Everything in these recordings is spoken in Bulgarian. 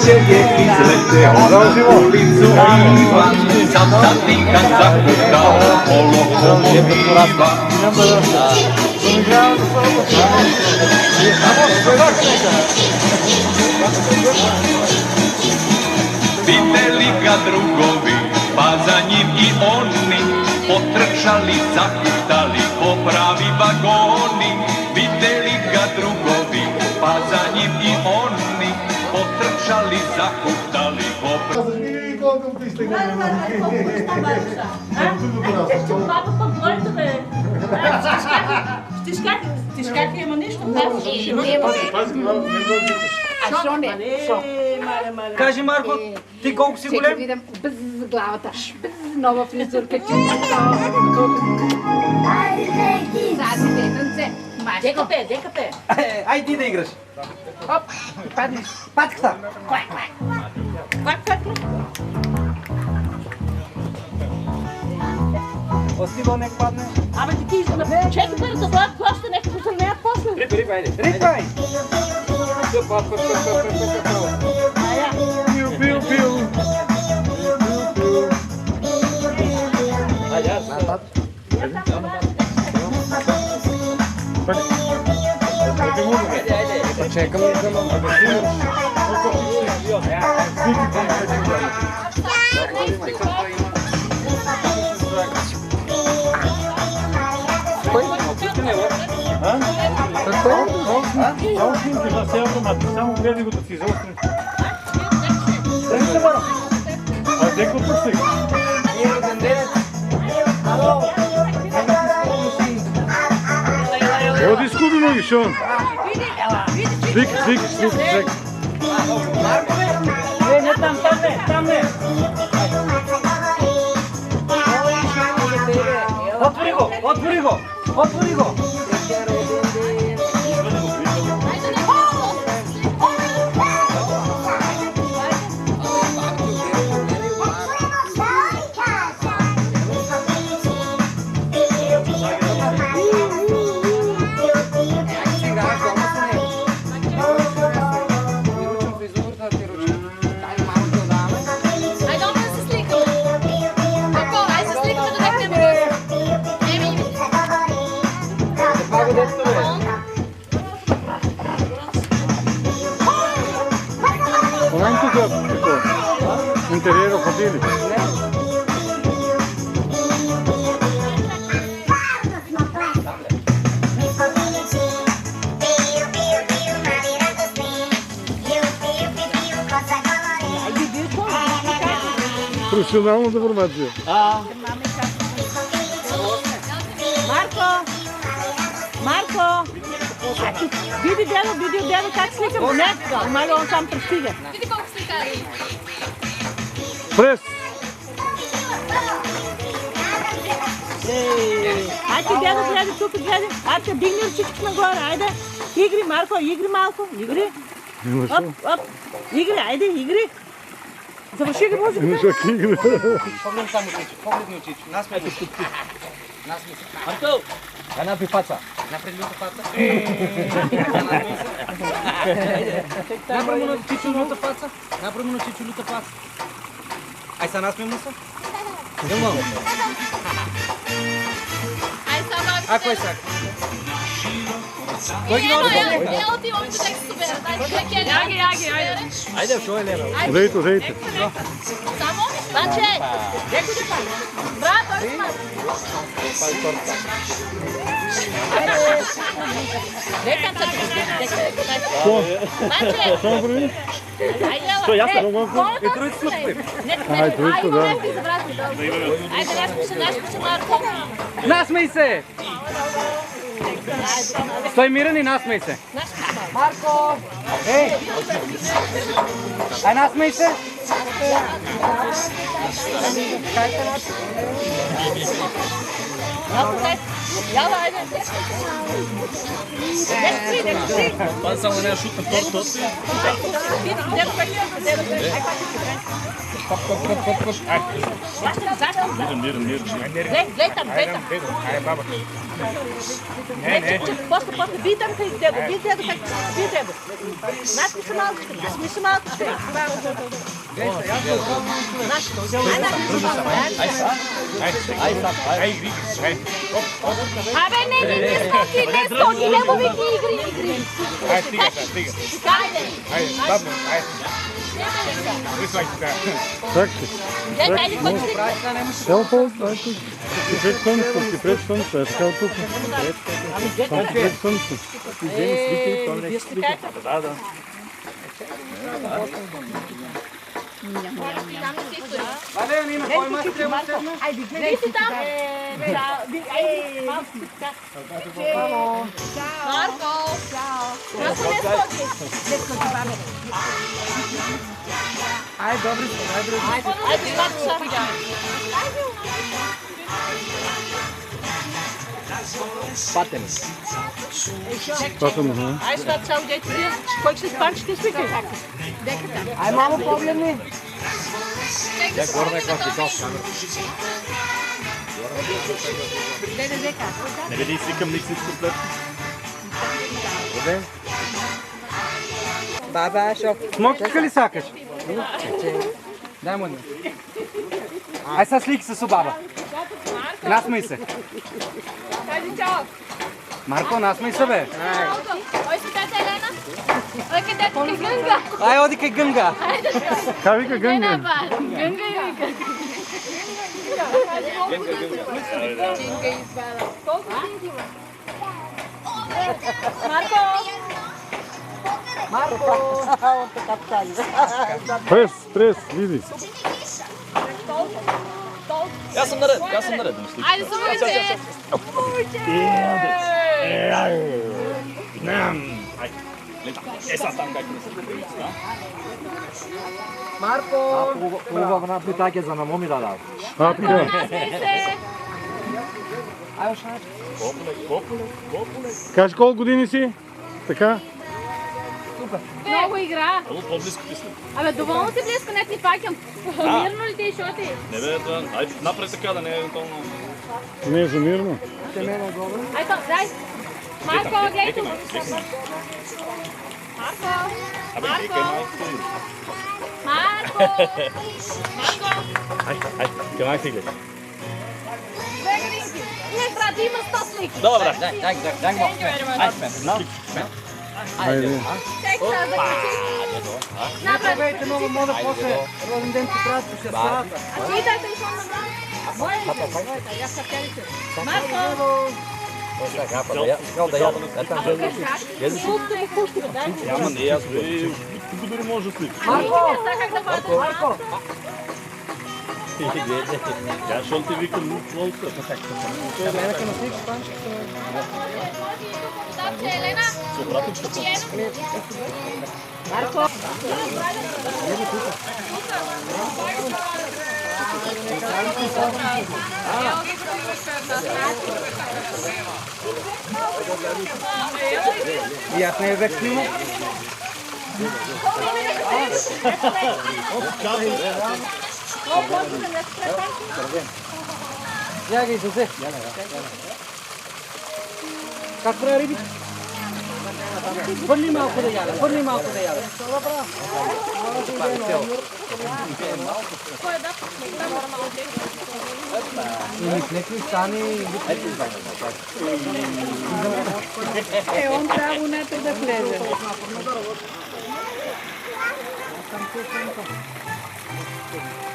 je izleteo na ulicu Ivan, sad dika zakutao po lokomotiva. Videli ga drugovi, pa za njim i oni, potrčali, zakutali po pravi vagoni. Videli ga drugovi, pa za njim i oni, potrčali, zakutali po pravi Тишкати има нищо? А що не? Кажи, Марко, ти колко си голем? Чекай, видам без главата. Без нова фризурка. Зази, детенце. Декапе, декапе. Ай, ти да играш. Оп, паднеш. Патката. Квак, квак. Как, как? Остиго нек падне. Абе ти чекай първо да бъдат плаща, нека го съмнеят после. Рипай, айде. Рипай! Пил, пил, пил. Айде, аз. Чекам. Само снимки за все автомати, само гледай го да си изостри. А деко тук си? Evo ti skubi nogi, Šon. Sliki. Не, там не. Отвори го. Onaj tuga, tako, interiero hoteli. Професионална деформация. Марко! Види дядо как сликам. Не, мало он сам пристига. Види колко сликари. Прес! Айде, дядо, гледай тук, гледай. Айде, дигни ръчички нагоре, айде. Игри, Марко, игри малко, игри. Оп, игри, айде, игри. Завърши ги музиката. Погледни само очичи. Насмей се. Антол! Дай напи паца. Напред люта паца. Направи му на чичо люта паца. Ай са насмей му са? Дълно. Ай, само Ако е сак. Ела ти момиче тек се събера. Яги. Айде, шо е Лена? Удейте. Само? Баче! Брат, той сме. Декам се. Баче! Само прави? Що, я съм? Е, троица сме тук. Ай, троица, да. Айде, нашпише Марко. Насмей се! Стой мирен и насмей се. Марко! Ей! Ай, насмей се! Яла, айде. Това само не шутна торта. Дедо, Гледай там. Айде, баба. После би там къде дедо, би дедо. Наши са малките, ми са малките. Абе, не стоки, левовите игри. Айде, стига. Айде, бабно, айде. Присвай така. Гледай, кой си? Ела по-айде. Ти пред слънцето, е така от тук. Пред слънцето. Вие сте така? Да. Вале, Нина, кой има стрема седна? Айде, гледай си там. Марко! Ай, добре, Айде, спати. Патен. Патен, Айде, спати, цяло дете вие. Кой ще спати, ще спите? Ай, мамо, погледни. Чекай, Горна класика. Не види свикам ник всичко след. Баба, шоп. Смокчика ли сакаш? Дай му. Ай, са слик се баба. Насмей се. Кажи чао. Марко, насмей се, бе. Ой, си тата Елена? Ой, къде тук е гънга? Ай, оди кай гънга. Ка вика Елена, гънга? ба. Гънга и вика. Гънга избада. Колко години има? Марко! Прес, види. Аз съм наред, Айде, сумайте! Сега там как не се Марко! Хубава питаке за на моми да дава. А, така. Ай, ошай. Кажи колко години си? Така? Много игра. по-близко ти си. Абе, доволно си близко, не ти пакям. Мирно ли ти, що ти? Не бе, ай, напред така да не е толкова. Не е за мирно. Ай, то, дай. Марко, гледай тук. Марко! Абе, Марко! Марко! Марко! Ай, къде си гледай? Две гринки. Не, брат, има 100 слики. Добре. Айде. Чек сега заключи. Напред. Здравейте, много моля, после роден ден ти трябва да се става. А ти дай телефон на брат. Моя са телите. Марко! Ама не, аз бе, тук дори може да слик. Марко! Как да бъде? Марко! Я шел ти викам, волка. Елена! Марко! И аз не е век снимал. Яга и съсе. Как прави риби? Хвърли малко да яде, хвърли малко да яде. Или в някакви стани... Он трябва нето да влезе.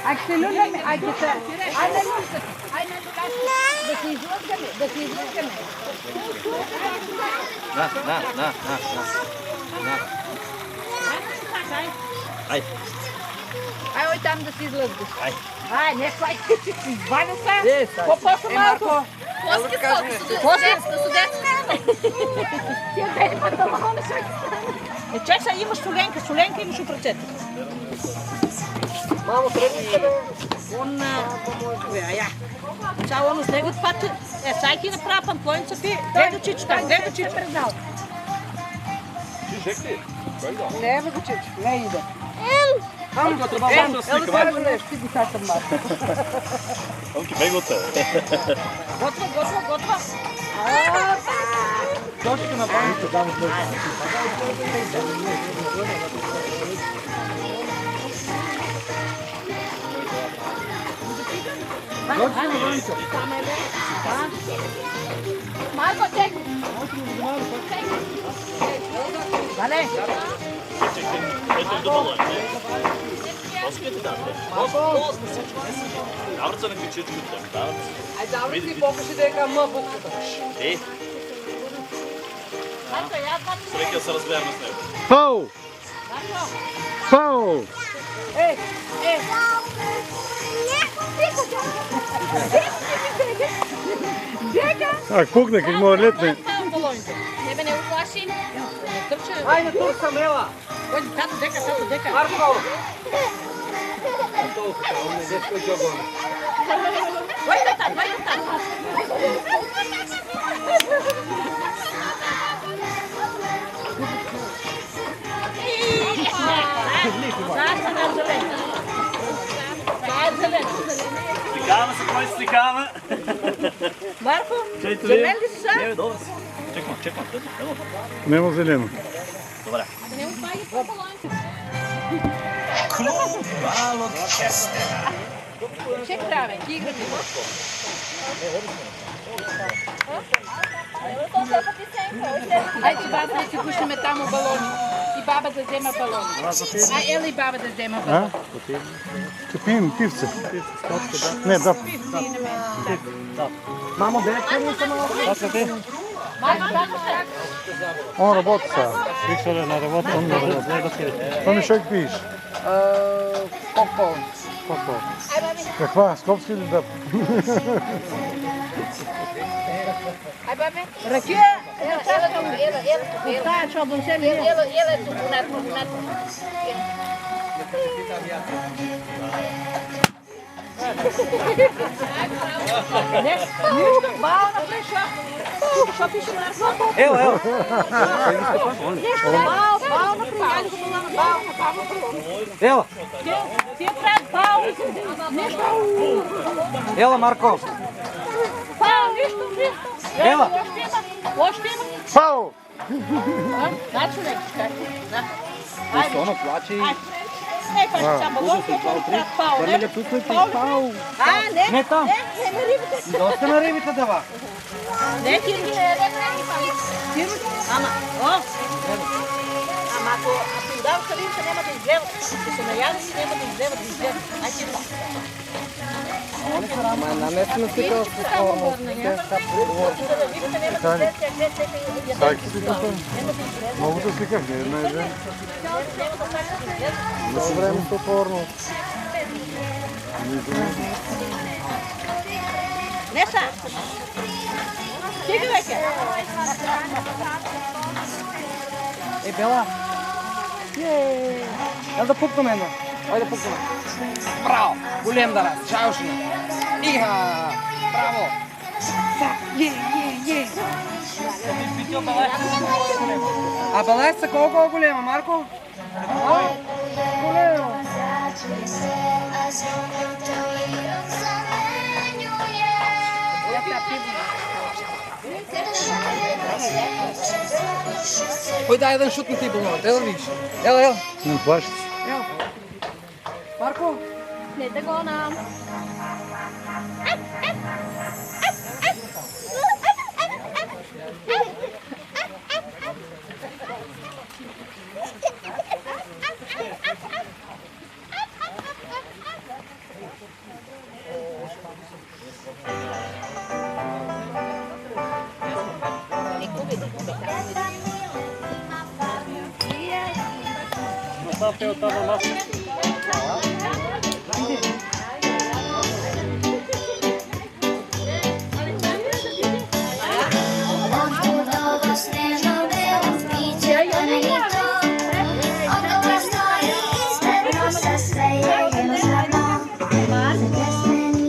Ай, ще люляме, ай, ще се... Айде, да се излъскаме, да се излъскаме. Ай, ой, там да се излъскаш. Ай, не, слай, изваня се. По-после малко. Плоски са, судетска. Тия бели панталони са. Чай сега имаш соленка имаш у ръцете. Мамо, средни се бе. Ja. Ciao, ono snegu pate. Sai ti naprava pantlonica ti. Gdje do Čić tam? Gdje do Čić? Не, бе, Čić, не иде. Amo, treba da slika. Нещо ти го качам малко. Онки, беготе. Готва. Точка на банята, да, Марко, чекай. Дале. Ето до балон. Поскайте да. Давърца на кричите ми там. Ай, давай си покажи дека м буквата. Е. Срека се разберем с него. Фау! Фау! А, пукне, как му летне. Тебе не го плаши. Айде, тук съм, ела. Тато дека. Марко! Он не детско джобон. Стикаваме се, кой се стикаваме? Марко, Чайте за ли? мен ли си са? Не, добре си. Чекам. Емо. Нема зелено. Добре. Не отваги по балоните. Чек трябва, играме. Айде, баба да си пушиме там балони. И баба да взема балони. Ай, ела и баба да взема балони. Че пием пивце. Не, да. Мамо, дете ми се малко. Он работи сега. Виктор на работа, он на работа. Тони, шо ги пиеш? Коко. Каква? Скопски или да? Ай, бабе. Ракия. Ела. Тая чобъл се ми. Ела тук, над. Нищо, бао напред, шо пише Марко? Ела. Нищо, бао напред, бао. Ела. Ти правят бао. Нищо. Ела, Марко. Бао, нищо. Ела. Още има. Фау! Значи не, чакай. Айде. Она плаче и... Не, това ще балон, който правят бао, не? Първият пусна и пау. Не. Не там. Не на рибите. Доста на рибите дава. Не, ти Ама, ако им даваш рибите, няма да изгледат. Ако се наядат, няма да изгледат. Ай, ти Ама една местна стикала с такова. рибите няма да изгледат. Сайки сликата? Много да сликах, не една и две. Много време са порно. Не са. Стига вече. Бела. Ела да пукнем една. Айде да пукнем. Браво! Голем да раз. Чаушина. Иха! Браво! А балайца колко голема, Марко? Голема. Ой, дай един шут на ти бълновете, ела виж. Ела. Не плаща. Марко? Не да го нам. Оставте от тази маса.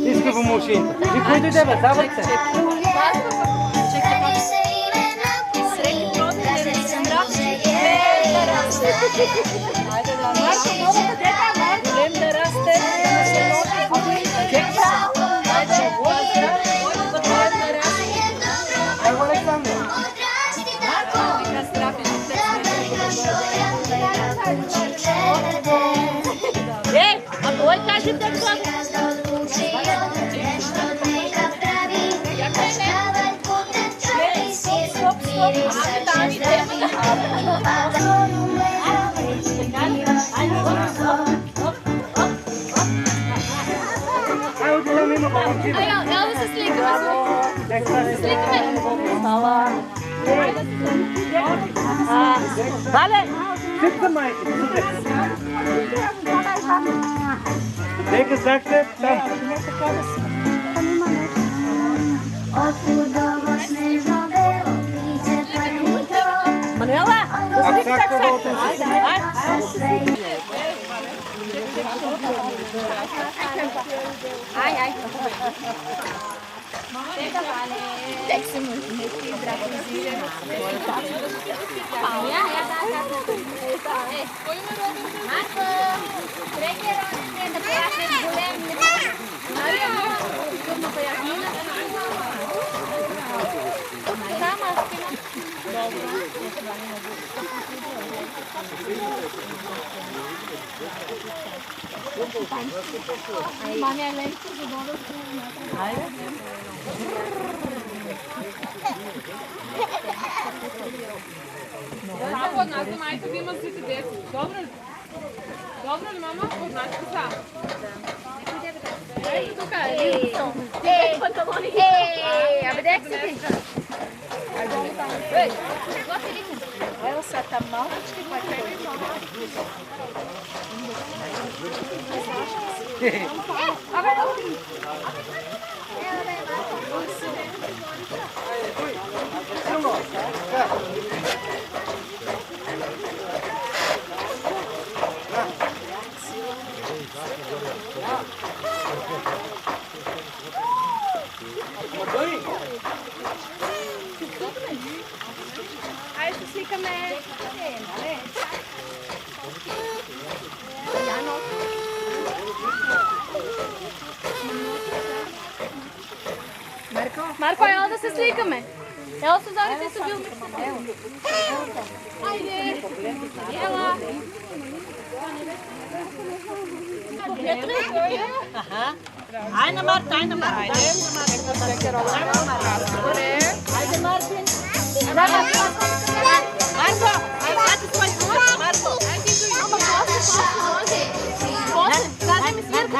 Иска го мушинта. И кой дойде бе, завърт се. Марко, новата дека, Koj kaže da god. Evo se slika. Slika me. Vale. Sitze, Maike, Neka sagte, tam. Manuela, Ai. Tek se neki dragozi. Marko, трекер не да поясне голем. Мария, трудно пояснина. Сама. Маня ленко за долу. Samo od nas, majka bi ima svite djecu. Dobro li mama? Od nas sam. A gdje si ti? Evo sad tam malički, pa čekaj malo. Ajde se slikame. Marko, evo da se slikame. Evo su Zorice su bili. Ajde. Evo. Aha. Ajde Marta. Ajde Martin. Marko, ajde svoj noć, Marko. Sada mi svirka.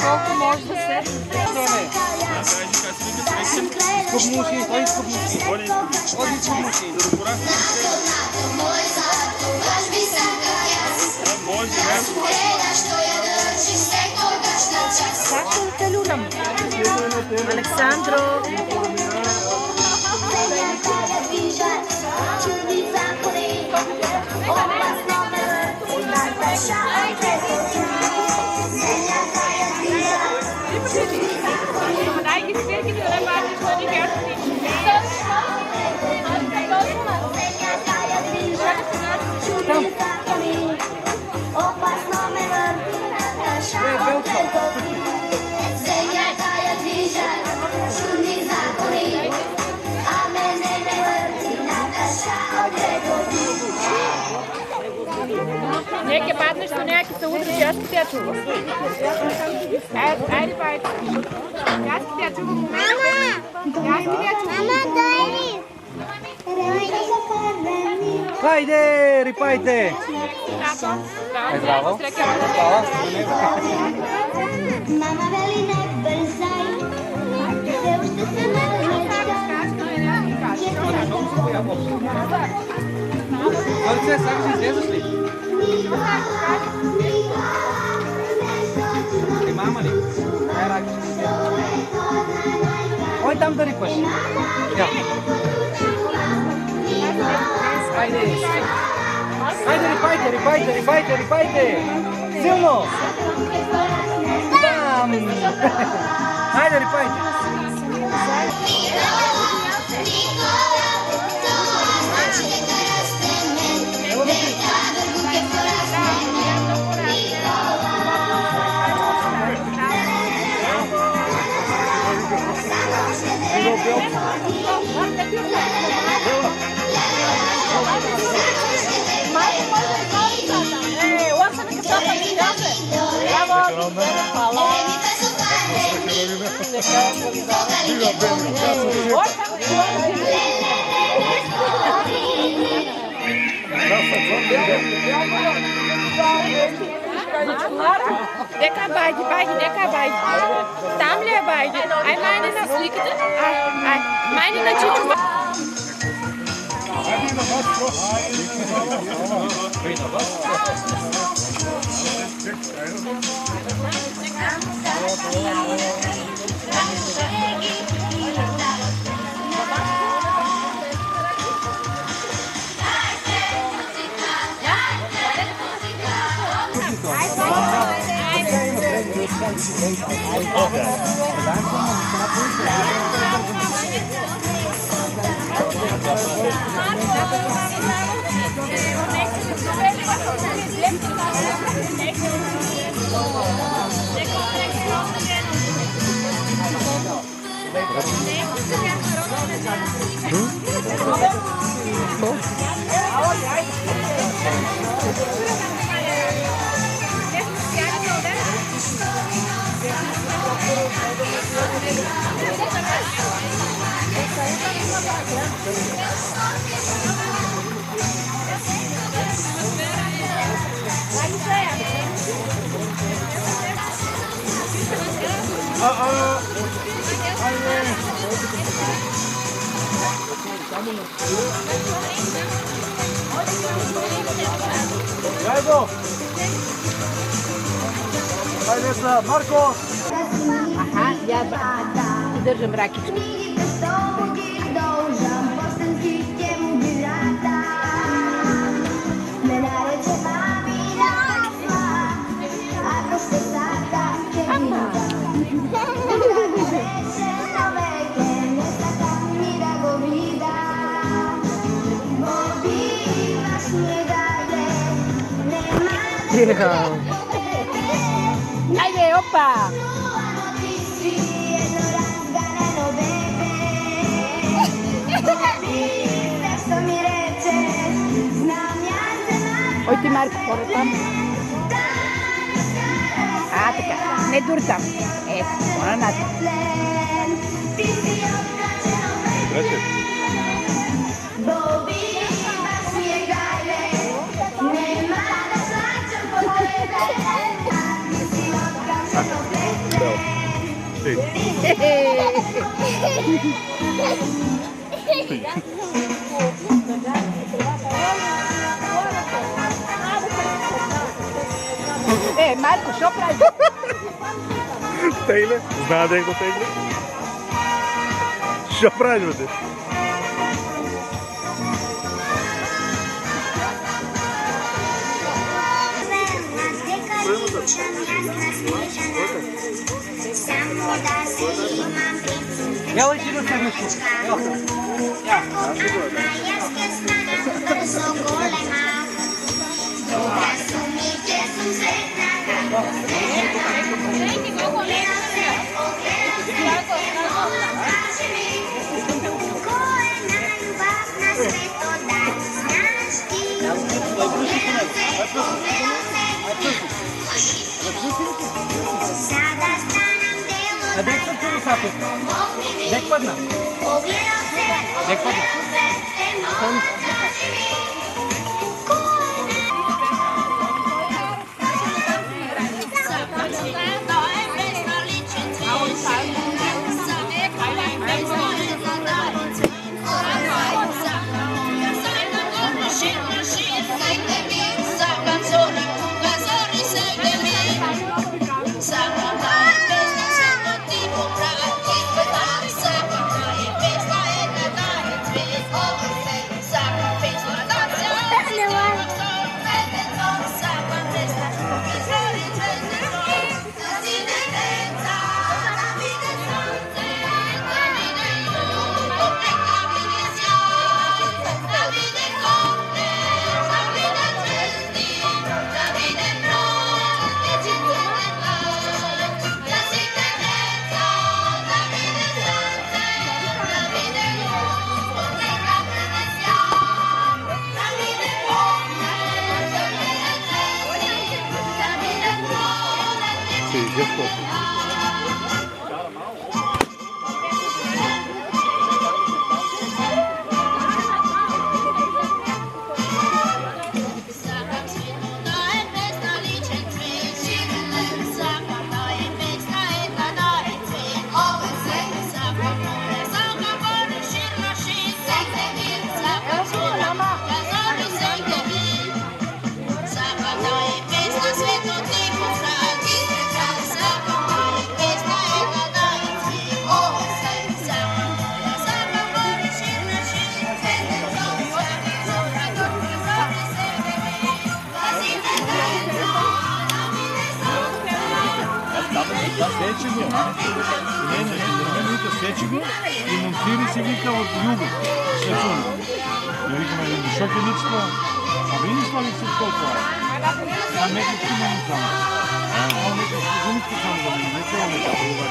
Колко може да се изкупнуши, той изкупнуши. Оди изкупнуши. Kako te ljubim? Aleksandro. Daj gi svirki da ne baciš na njih jasni. Neke padneš su neki se udriš, ja sam ti ja čuvam. Ajde pa ajde. Ja sam ti ja čuvam. Ja sam ti ja čuvam. Хайде, рипайте! Здраво! Hvala! Mama veli ne brzaj, sve ušte se ne Зорице, сега ще излезеш ли? Ти мама ли? Ай, Раки, ще излезеш. Ой, там да рипаш. Я. Хайде! Хайде, рипайте! Силно! Там! Хайде, рипайте! Neka байди, нека байди. Там ли е байди? Ай, майне на сликата. Ай, майне на чичу. Ajmo! Ajde sa, Marko! Aha, ja držam rakičku. Ajde, opa! Oj ti Marko, povrtam. A, така, не дуртам. Мора начин. Marko, što pravi? Тегле? Знае да го тегле? Що правиш, бе? Evo ti da se mišli. A dek sam čuli sapu? Dek padna? Dek padna? Sì, che Да, сечи го. Не, вика, сечи го и монтири си вика от юго. Сечуно. И викаме, защо ти личи това? А вие не слаги си толкова. А мекички не ми само. А мекички гумички само да ми не цяло мекички.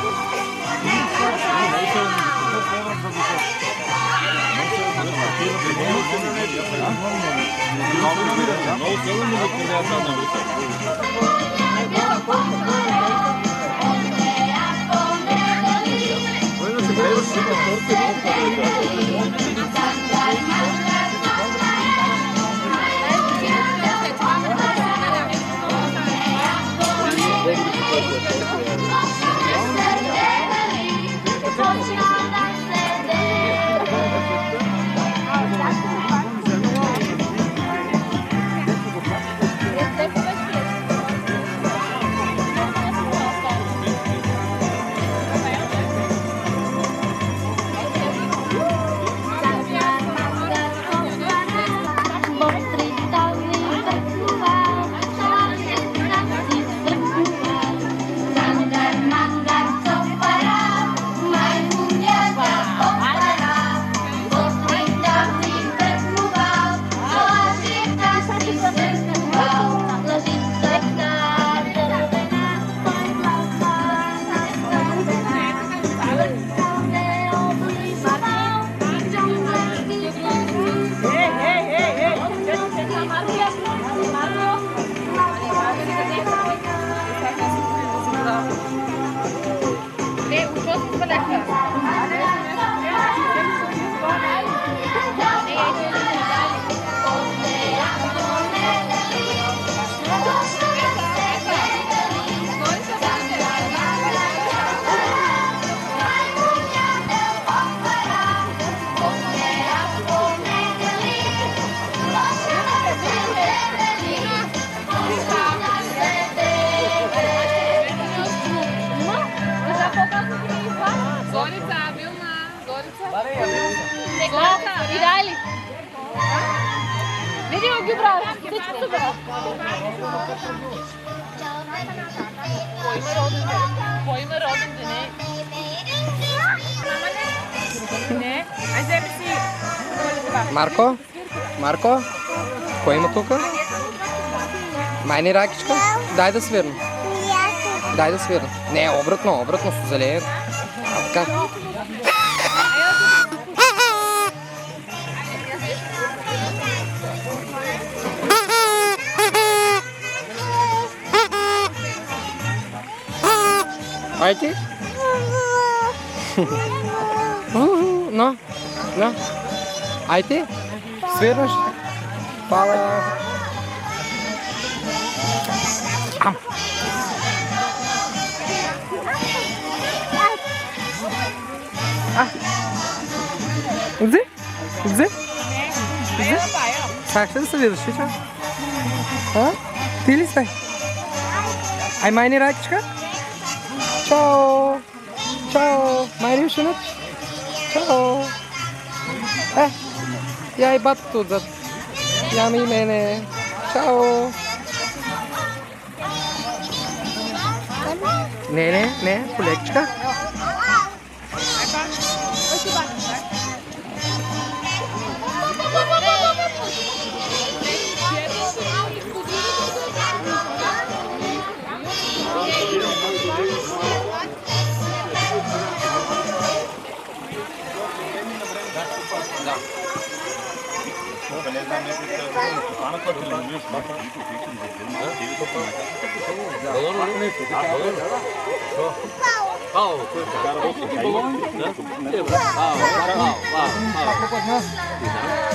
Марко? Кой има тук? Майни ракичка? Дай да свирна. Дай да свирна. Не, обратно, с зелено. А така. Айде? No. Айде? Свирнаш? Пала. Ам. Где? Как ще да се видиш, чичо? Ти ли сте? Ай, майни ракичка? Чао! Майни ушинът? Чао! Я и батката отзад. Ями и мене. Чао! Не, колекчка.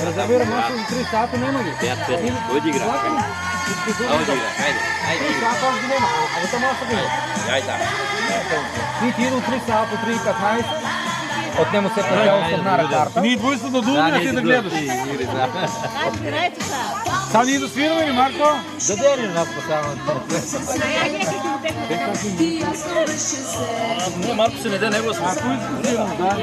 Резервирам още за 3 сата, няма ли? Дойди игра. Айде, то може да ги. Ти до 3 сата по 3,15. От нему се предава основна карта. Ние двойство да дуваме, а ти да гледаш. Сега ние да свираме ли, Марко? Да дери нас постоянно. Не, Марко се не де него смисъл. Ако искам свирам, да.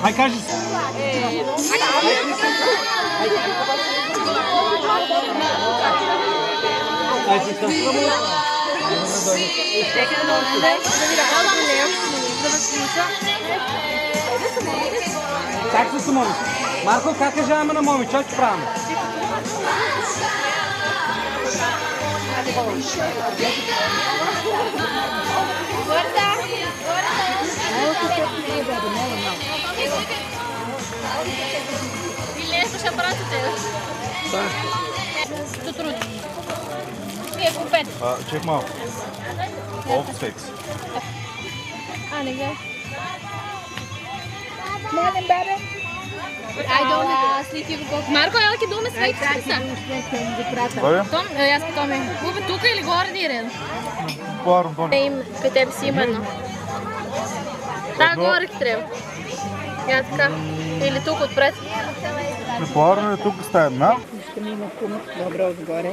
Ай, кажи си. Как се моми? Марко, как кажаваме на моми? Чак правим. Или ще пратите? Що трудно? Вие купете. Чек малко. Колко секс? Не гледай. Марко, ела ки думе свеки са? Том, аз по Томи. Купе тук или горе ни ред? При теб си има едно. Да, горе ки трябва. Я така. Или тук отпред. Препарно е тук стая една. Ще ми има кум. Добре, отгоре.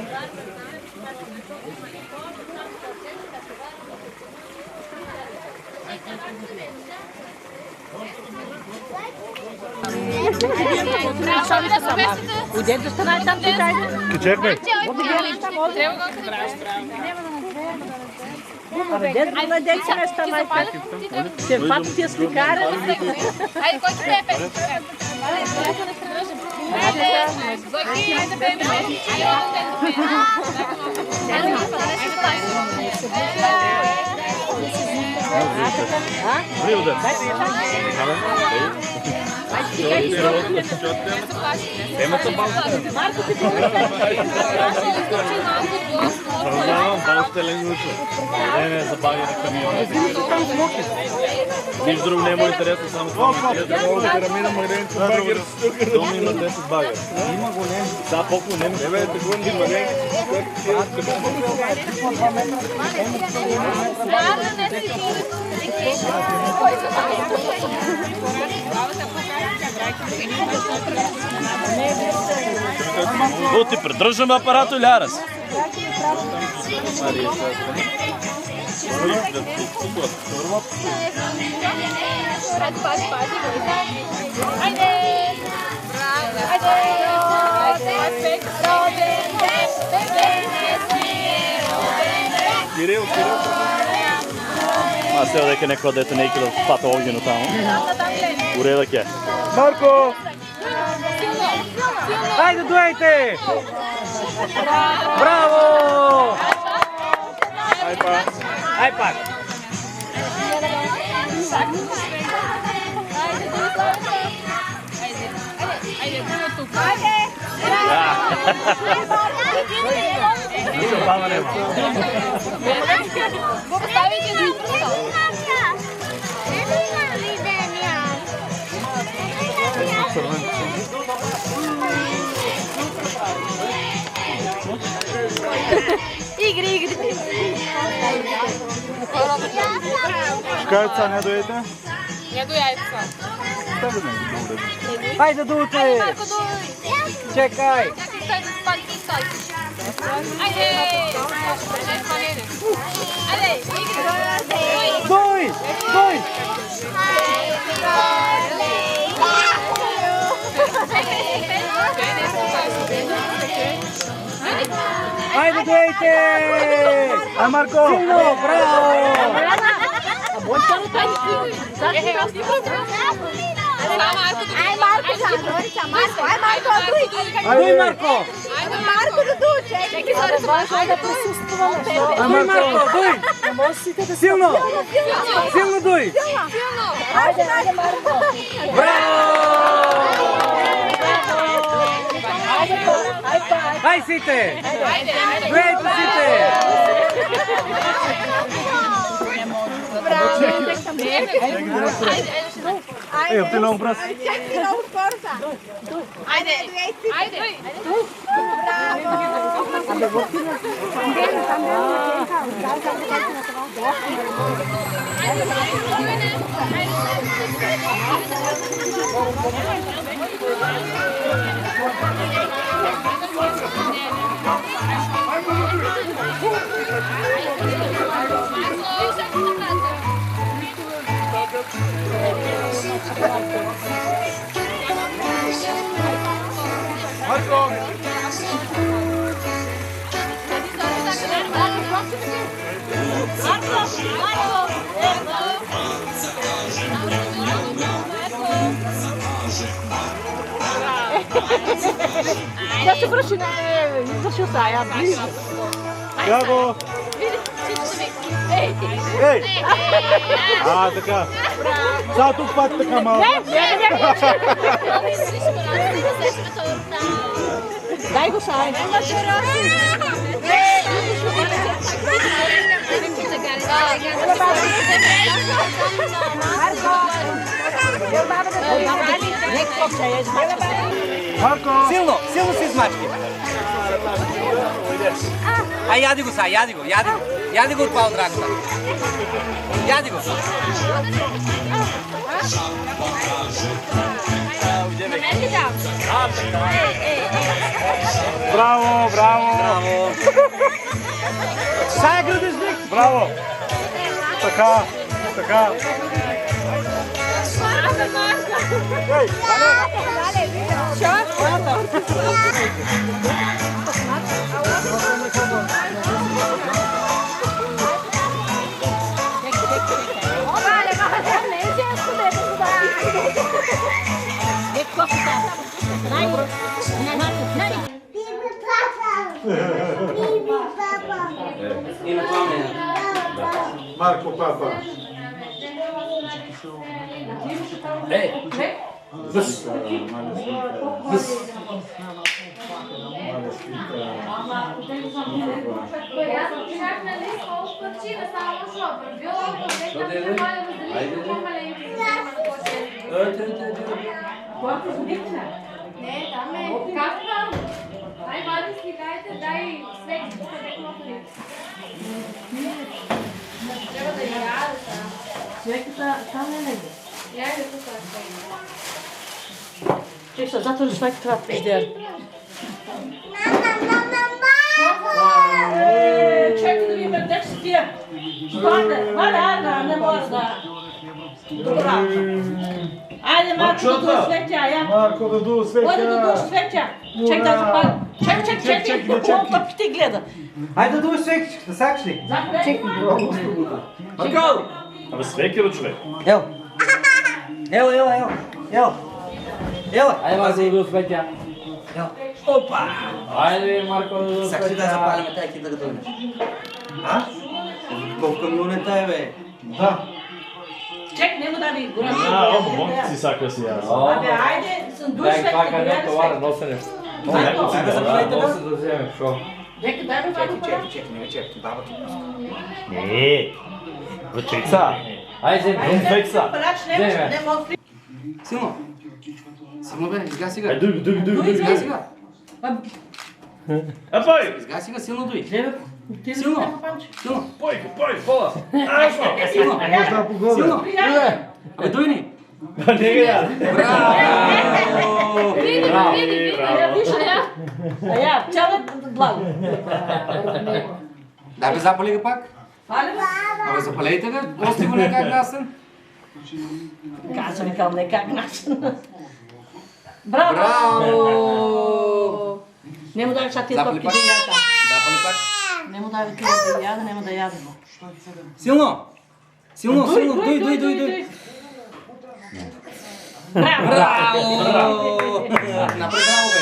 Уйдем да стана там, ти дай. Чекай. Дед, младець не ставай. Ще факт ти сликара. Айде, кой ти е песен? Айде, Зоки, айде, бебе. Темата балка. Балката ли научва? Не, забави на камиона. Нищо друго не е му интересно, само това му интересно. Дома има 10 багера. Има голем. Да, по-голем. О, ти придържаме апарато или арас? Кирил. Аз сега дека некој дете неки да фата огнено таму. Уредак е. Марко! Хайде, дуете! Браво! Ай пак! Баба нема. Игри. Шкајца не дојдете? Не до яйца. Хайде, дуте! Чекай! Дуй! Хайде, дуйте! Ай, Марко! Силно, браво! Дуй, Марко! Дуй, Марко, дуй! Силно! Силно дуй! Браво! Ай, сите! Дуйте, сите! Ej, ti na obraz. Ajde. Marko! Да се върши, не извършил са, я близо. Яго! Ей! Ей! А, така. Сега тук пак така малко. Дай го сай. Марко! Силно, силно се измачки. Ай, яди го сега, яди го. Яди го от това от раката. Яди го. Браво, браво! Сега градежник. Браво! Така, така. Марко папа. Ей! Бъс! Бъс! Не, там е. Как там? Дай вади сликайте, дай свеки, тук е кнопки. Трябва да яде там. Свеката там не е. Яде тук е. Чек се, затвори свеката трябва да пиздер. Чекай да видим къде си тия. Валя, не може да. Добра. Айде, Марко, да дуе светя, я. Марко, да дуе светя. Ой, да дуе светя. Чек да запали. Чек, колко пъпки ти гледа. Айде да дуеш свекичката, сакаш ли? Чек. Марко! Абе свекера, човек. Ел! Ела! Айде, Марко, да дуеш светя. Ел! Опа! Айде, Марко, да Сакаш ли да запалим тая кита да дойдеш? А? Колко камионен тая, бе? Да. Чек, не му даде гора. монти си сака си аз. Абе, айде, съм душ светя, голяри светя. нося нещо. Айде да запалите да? Да вземем, шо? Нека дай ми това. Чекай, бабата. Не. Вечеца. Айде, взем фекса. Паляч, не мога. Силно! Силно, бе, изгаси Ай, го. дуй. Изгаси го. Апай! Изгаси го, силно дуй. Ти Силно! Силно! Пой, пола. Силно! Може да погода. Силно! Абе, дуй ни! Не я. Браво! Види. А я, цяло благо. Дай бе, запали го пак. Абе, запалейте го, ости го некак насен. Каза ми кал некак начин. Браво! Браво! Не му дай сега тия Запали топки пак. да яда. Запали пак. Не му дай тия да яда, няма да яда. Силно! Силно, дуй! Браво! Браво! Напред, браво, бе.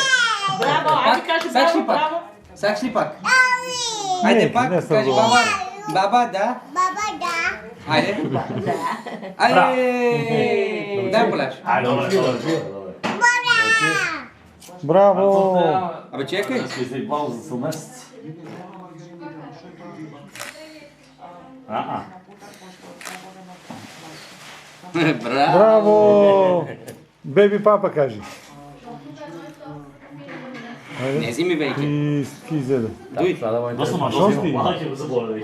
Браво! Айде кажи Сакаш ли браво, пак? браво! Сакаш ли пак? Айде пак, не съм кажи доволен. баба, да. Айде. Айде. Дай поляш. Браво! Абе, чекай. Слизай пауза за месец. Браво. Браво! Беби папа кажи. Не си ми вейки. И скизеда. Дуй. Доста Шости. малки го заболя.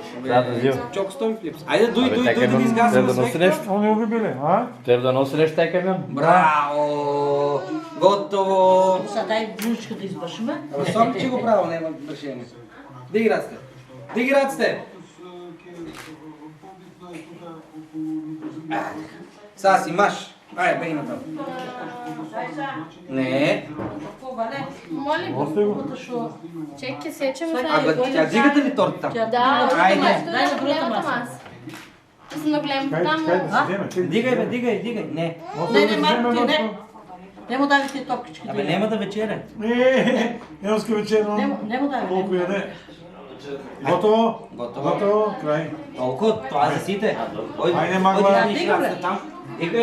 Чок стои флипс. Айде, дуй, да изгасим свек. Они убили, а? Трябва да носи нещо тая камион. Браво. Готово. Сега дай блючка да избършиме. Сопи, че го право, няма решение. Диги раците. Диги раците. Сега си маш. Айде, бей натам. Не. Моля, чекай, сечем се. Тя дигате ли тортата? Да, Айде. дай на другата маса. Да се нагледам там. Дигай, бе, дигай. Не. Не, Марко, ти не. Не му дай ти топкичките. Абе, няма да вечеря. Елска вечеря. Не му дай. Колко яде? Готово. Край. Толкова, това за сите. Айде, Магла.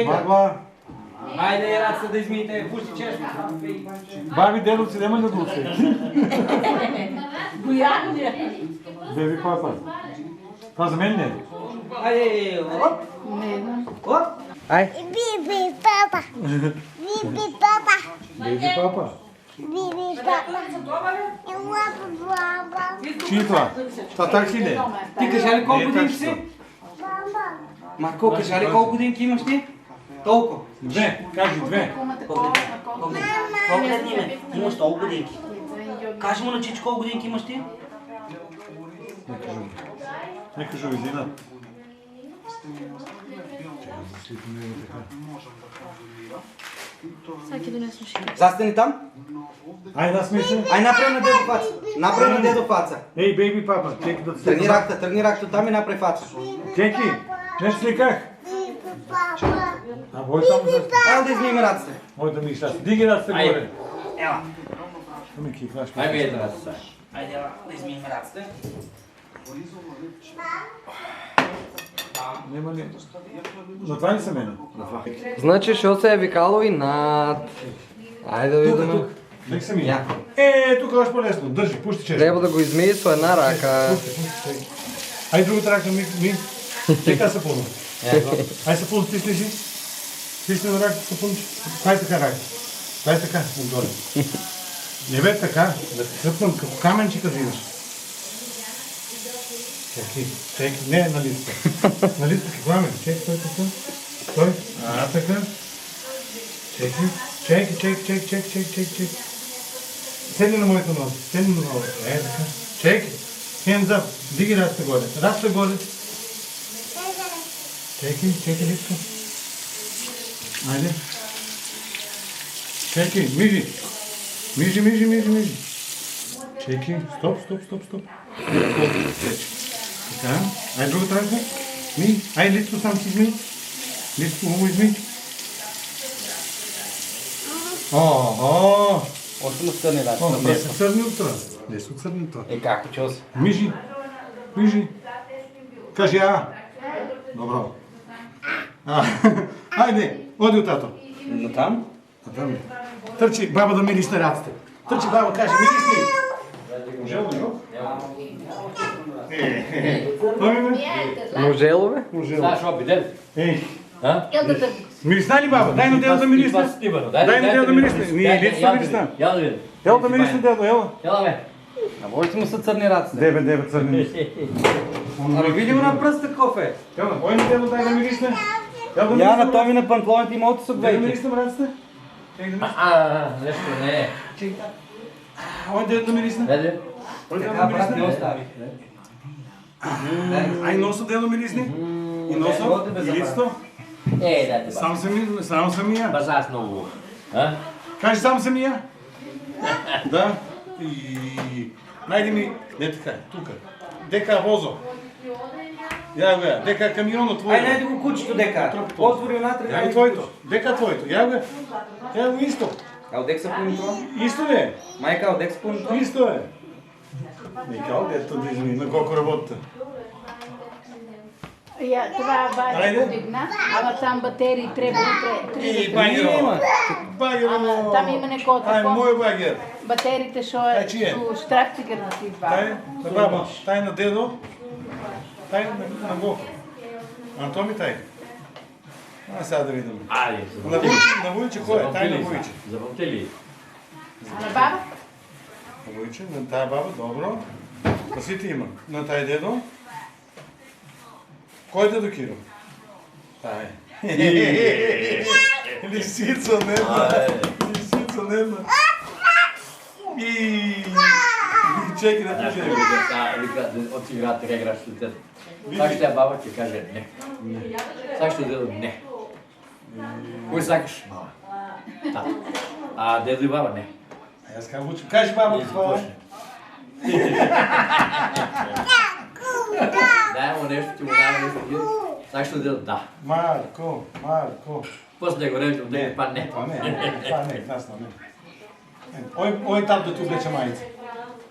Магла. Айде, рацата да измиете, пусти честно. Баби, дедовци, нема ли да усети? Боян ли? Беби папа. Това за мен не е. Айде, оп. Оп. Ай. Биби папа. Биби папа. Беби папа. Биби папа. Папа. Чи е това? Това такси ли? Ти кажа ли колко годинки си? Папа. Марко, кажа ли колко годинки имаш ти? Толкова. 2. Кажи 2. Колко лет име? Имаш толкова годинки. Кажи му на Чичо колко годинки имаш ти? Нека жовизина. Всеки донес уши. Застани там. Айде, да смисъл. Ай, направи на дедо фаца. Направи на дедо фаца. Ей, бейби папа, чеки да се... Тръгни ракта там и направи фаца. Чеки, не сликах. Биби папа. А бой там за... Айде да измием раците. Мой да ми щастя. Диги раците горе. Ела. Ами кифаш. Айде да измием раците. Нема ли? На това ли са мене? Значи, що се е викало и над... Айде да видим. Нека са ми. Я. Тук още по-лесно. Държи, пусти чест. Трябва да го измие с една рака. Ай, другата рака ми. Така са пълно. Ай, са пълно, стисни си. Стисни на рака, са пълно. Дай така рака. Дай така, отдоле. Не бе така, да се хъпнам като каменчика да идеш. Чеки, не на листа. На листа какво имаме? Чеки, той така. Той, така. Чеки. Седни на моето нос, седни на моето. Така. Чеки. Hands up. Диги рацата горе. Рацата горе. Чеки листа. Айде. Чеки, мижи. Мижи. Чеки, стоп. Така, ай другата ръка. Ай лицето сам си изми. Лицето хубаво изми. Още му стърни рацата. Не се църни от това. Е, как, чул се? Мижи. Кажи а. Добро. Айде, оди от тато. Но там? Търчи баба да мириш на раците. Търчи баба, каже, мириш ли? Можело, бе? Знаеш, опи, дед. Ей, Елдата. мирисна ли баба? Дай на дедо да мирисна. Дай на дедо да мирисна. Ние лично мирисна. Я да видим. Ела да мирисна, дедо, ела. Ела, бе. А може да му са църни раците? Дебе, църни. Ами види му на пръста кофе. Ела, бой на дедо, дай да мирисна. Я на Томи на панталоните имото са Дай да двейки. мирисна, братците. Нещо не. Ой, дедо да мирисна. Деде. Така, брат, не остави. Ай, носа дедо мирисни. И носа, и лицето. Дайте, Сам самия. Базар много. А? Кажи сам самия. Да. И... Найди ми... Не така, тука. Дека возо. Я го я. Дека камионът твоето. Ай, найди го кучето дека. Отвори внатре. Я го твоето. Дека твоето. Я го. Я го исто. Кал са пълни това? Исто ли е? Майка, дек са пълни това? Исто е. Не кал, дето да измени. На колко работата. Това Айде. баба повигна, ама там батерии трябва И да багеро. Багеро. там има некои Ай, такова. мой багер. Батериите шо Ай, е чие? до штрактигър на ти Тай два. на баба. Тай на дедо. Тай на го. Антоми тай. Сега да видим. Айде. На Войче кой е? Тай на Войче. Завъртели. На баба? На Войче, на тая баба, добро. На свите има. На тай дедо. Кой е дедо Киро? Тай. Лисица нервна. Лисица нервна. И чеки да Знаеш, пише. от играта така играш с лицето. Сега ще баба ти каже не. Сега ще дадо не. Кој сакаш? Тата. А дедо и баба не. А јас кажам учим. Кажи баба твоја. Дај му нешто, ти му дај нешто. Сакаш ли дедо? Да. Марко. После го речем, не, па не. Па не, насно не. Ој там да ти облече мајца.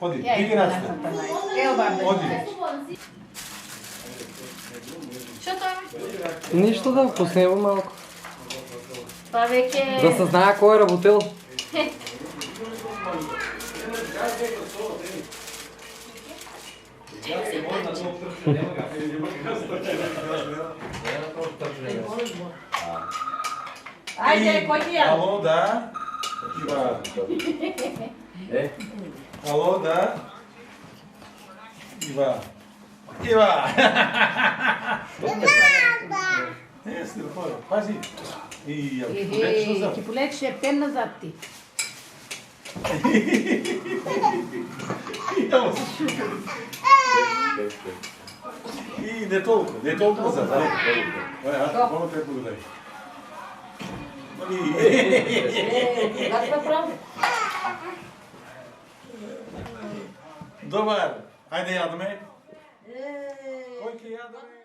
Оди, иди раците. Ево баба. Оди. Що това? Нищо да вкуснева малко. Това веќе... Да се знае кой е работил. Ајде, кој ти ја? Ало, да. Ива. Ало, да. Ива. Не, си да хора. Пази. И ја полечеш назад. Ќе полечеш ептен назад ти. И не толку назад. Оја, момо те благодари. Добар, ајде јадеме. Кој ќе јадеме?